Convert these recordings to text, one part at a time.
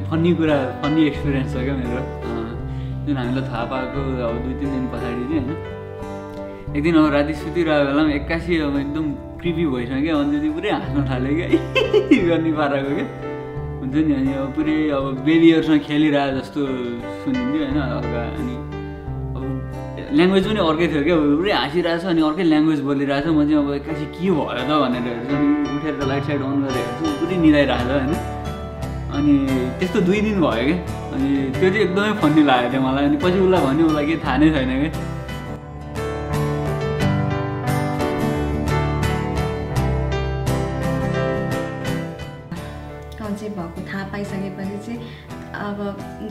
funny कुरा funny experience छ क्या मेरो जुन हामीलाई थाहा पाएको अब 2-3 दिन पछाडि चाहिँ होइन एक दिन अब राति सुतिरहेको बेलामा एक्कासी अब एकदम क्रिपी भइसक्यो अन्जली पुरै हाँस्न थाल्यो क्या गर्ने पाराको क्या हुन्छ नि अनि अब पुरै अब बेबीहरूसँग खेलिरहेको जस्तो सुनिन्थ्यो होइन हल्का अनि अब ल्याङ्ग्वेज पनि अर्कै थियो क्या पुरै हाँसिरहेको छ अनि अर्कै ल्याङ्ग्वेज बोलिरहेको छ म चाहिँ अब एक्कासी के भयो त भनेर हेर्छु अनि उठेर लाइट साइड अन गरेर हेर्छु पुरै निदाइरहेको छ होइन अनि त्यस्तो 2 दिन भयो क्या अनि त्यो चाहिँ एकदमै फन्नी लाग्यो थियो मलाई अनि पछि उसलाई भन्यो उसलाई केही थाहा नै छैन क्या कन्सेप्ट भएको थाहा पाइसकेपछि चाहिँ अब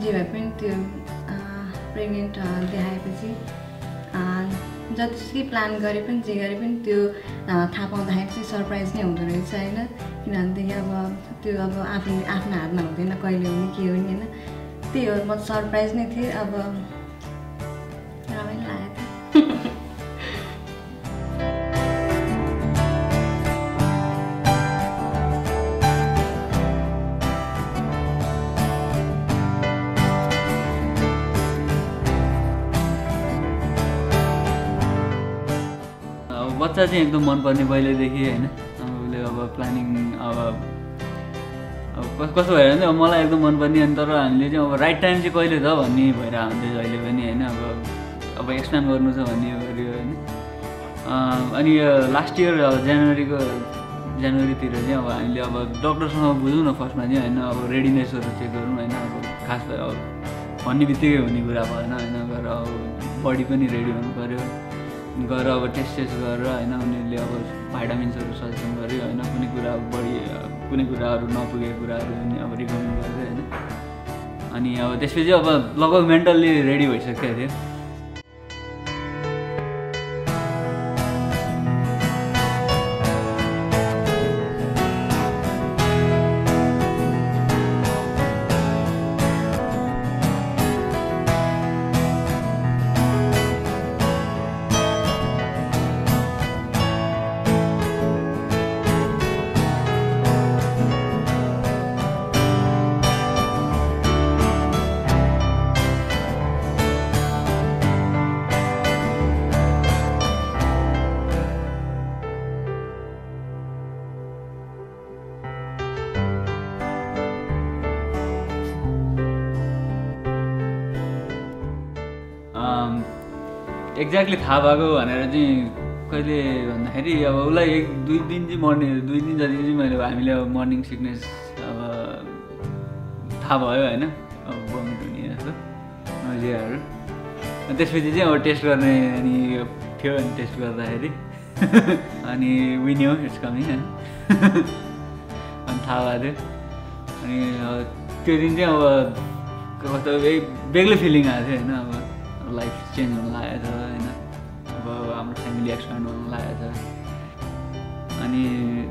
जे भए पनि त्यो प्रेग्नेन्ट देखाएपछि जतिसुकै प्लान गरे पनि जे गरे पनि त्यो थाहा पाउँदाखेरि चाहिँ सरप्राइज नै हुँदो रहेछ होइन किनभनेदेखि अब त्यो अब आफ्नो हातमा हुँदैन कहिले हुने के हुने होइन त्यही हो म सरप्राइज नै थिएँ अब रमाइलो लागेको थियो बच्चा चाहिँ एकदम मनपर्ने पहिल्यैदेखि होइन उसले अब प्लानिङ अब कस्तो भएर भने मलाई एकदम मनपर्ने अनि तर हामीले चाहिँ अब राइट टाइम चाहिँ कहिले त भन्ने भएर हुन्थ्यो अहिले पनि होइन अब एक्सप्लेन गर्नु छ भन्ने गऱ्यो होइन अनि लास्ट इयर अब जनवरीतिर चाहिँ अब हामीले अब डक्टरसँग बुझौँ न फर्स्टमा चाहिँ होइन अब रेडिनेसहरू चेक गरौँ होइन अब खास अब भन्ने बित्तिकै हुने कुरा भएन होइन गएर अब बडी पनि रेडी हुनु पऱ्यो गएर अब टेस्ट गरेर होइन उनीहरूले अब भाइटामिन्सहरू सजेसन गर्यो होइन कुनै कुरा बढी कुनै कुराहरू नपुगेको कुराहरू पनि अब रिकमेन्ड गर्यो होइन अनि अब त्यसपछि अब लगभग मेन्टल्ली रेडी भइसकेको थियो एक्ज्याक्टली थाहा भएको भनेर चाहिँ कहिले भन्दाखेरि अब उसलाई 1-2 दिन चाहिँ मर्निङ 2 दिन जति चाहिँ मैले हामीले अब मर्निङ सिकनेस अब थाहा भयो होइन अब भमिट हुने जस्तो नजियाहरू अनि त्यसपछि चाहिँ अब टेस्ट गर्ने अनि थियो अनि टेस्ट गर्दाखेरि अनि विन्यो इट्स कमिङ होइन अनि थाहा भएको थियो अनि त्यो दिन चाहिँ अब कस्तो बेग्लै फिलिङ आएको थियो होइन अब लाइफ चेन्ज हुन लागेको छ होइन अब हाम्रो फ्यामिली एक्सप्यान्ड हुन लागेको छ अनि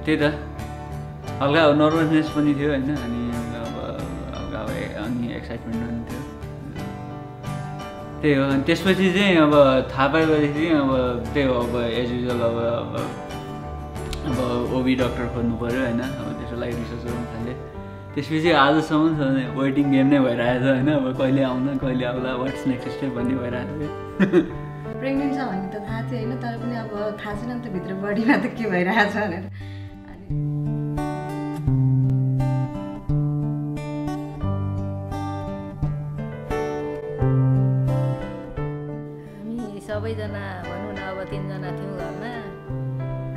त्यही त हल्का नर्भसनेस पनि थियो होइन अनि अब अनि एक्साइटमेन्ट पनि थियो त्यही हो अनि त्यसपछि चाहिँ अब थाहा पाएपछि चाहिँ अब त्यही हो अब एज युजल अब ओबी डक्टर खोज्नु पऱ्यो होइन अब त्यसको लागि रिसर्च गर्नु थालेँ त्यसपछि आजसम्म वेटिङ गेम नै भइरहेको छ होइन अब कहिले आउँदा कहिले आउँला वाट्स नेक्स्ट स्टेप भन्ने भइरहेको थियो प्रेग्नेन्ट छ भन्ने त थाहा थियो होइन तर पनि अब थाहा छैन नि त भित्र बडीमा त के भइरहेको छ भनेर हामी सबैजना भनौँ न अब 3 जना थियौँ घरमा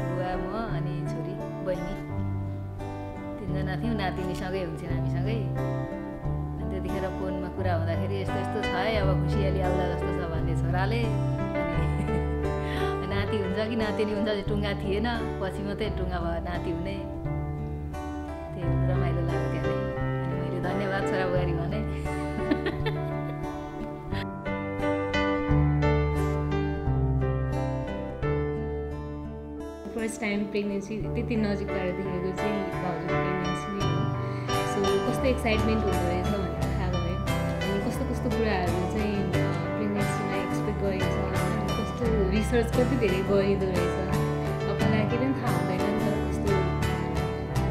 बुवा म अनि छोरी बहिनी 3 जना थियौँ नातिनीसँगै हुन्थ्यौँ हामीसँगै अनि त्यतिखेर फोनमा कुरा हुँदाखेरि यस्तो यस्तो छ है अब खुसियाली आउँदा जस्तो छ भन्ने छोराले अनि नाति हुन्छ कि नातिनी हुन्छ टुङ्गा थिएन पछि मात्रै टुङ्गा भयो नाति हुने त्यही रमाइलो लाग्यो त्यहाँ अनि मैले धन्यवाद छोरा बुहारी भने फर्स्ट टाइम प्रेग्नेन्सी त्यति नजिकबाट देखेको चाहिँ भाउजूको प्रेग्नेन्सी नै हो सो कस्तो एक्साइटमेन्ट हुँदो रहेछ भनेर थाहा भयो अनि कस्तो कस्तो कुराहरू चाहिँ प्रेग्नेन्सीमा एक्सपेक्ट गरिन्छ होइन कस्तो रिसर्च कति धेरै गरिँदो रहेछ तपाईँलाई केही पनि थाहा हुँदैन नि त कस्तो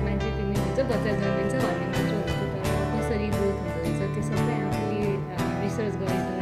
मान्छे प्रेग्नेन्ट हुन्छ बच्चा जन्मिन्छ भन्ने मात्र हुन्छ तर कसरी ग्रोथ हुन्छ रिसर्च गरेको